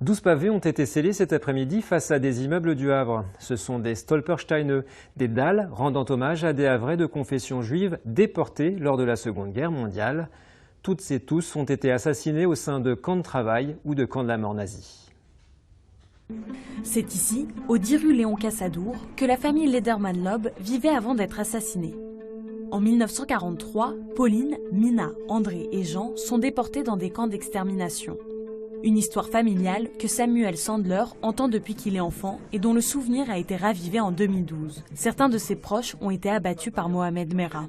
12 pavés ont été scellés cet après-midi face à des immeubles du Havre. Ce sont des Stolpersteine, des dalles rendant hommage à des Havrais de confession juive déportés lors de la Seconde Guerre mondiale. Toutes et tous ont été assassinés au sein de camps de travail ou de camps de la mort nazie. C'est ici, au 10 rue Léon Cassadour, que la famille Lederman-Loeb vivait avant d'être assassinée. En 1943, Pauline, Mina, André et Jean sont déportés dans des camps d'extermination. Une histoire familiale que Samuel Sandler entend depuis qu'il est enfant et dont le souvenir a été ravivé en 2012. Certains de ses proches ont été abattus par Mohamed Merah.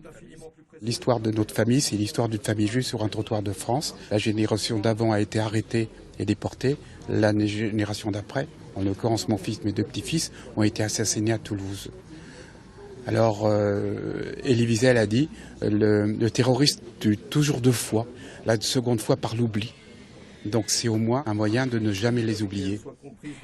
L'histoire de notre famille, c'est l'histoire d'une famille juive sur un trottoir de France. La génération d'avant a été arrêtée et déportée. La génération d'après, en l'occurrence mon fils, mes deux petits-fils, ont été assassinés à Toulouse. Alors, Elie Wiesel a dit, le terroriste tue toujours deux fois, la seconde fois par l'oubli. Donc c'est au moins un moyen de ne jamais les oublier.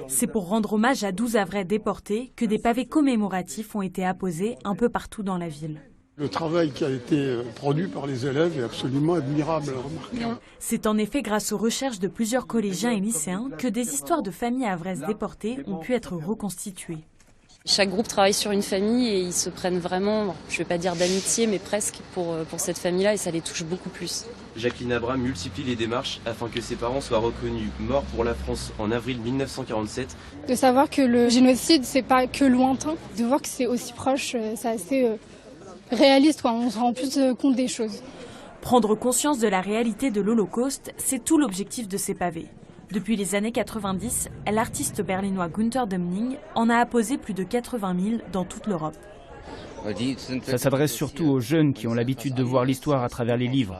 C'est pour rendre hommage à 12 Havrais déportés que des pavés commémoratifs ont été apposés un peu partout dans la ville. Le travail qui a été produit par les élèves est absolument admirable, remarquable. C'est en effet grâce aux recherches de plusieurs collégiens et lycéens que des histoires de familles havraises déportées ont pu être reconstituées. Chaque groupe travaille sur une famille et ils se prennent vraiment, je ne vais pas dire d'amitié, mais presque pour cette famille-là et ça les touche beaucoup plus. Jacqueline Abraham multiplie les démarches afin que ses parents soient reconnus morts pour la France en avril 1947. De savoir que le génocide, c'est pas que lointain, de voir que c'est aussi proche, c'est assez réaliste, quoi. On se rend plus compte des choses. Prendre conscience de la réalité de l'Holocauste, c'est tout l'objectif de ces pavés. Depuis les années 90, l'artiste berlinois Günther Dömning en a apposé plus de 80 000 dans toute l'Europe. Ça s'adresse surtout aux jeunes qui ont l'habitude de voir l'histoire à travers les livres.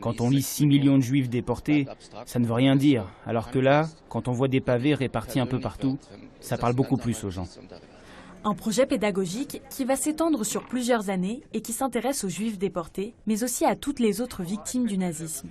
Quand on lit 6 millions de juifs déportés, ça ne veut rien dire. Alors que là, quand on voit des pavés répartis un peu partout, ça parle beaucoup plus aux gens. Un projet pédagogique qui va s'étendre sur plusieurs années et qui s'intéresse aux juifs déportés, mais aussi à toutes les autres victimes du nazisme.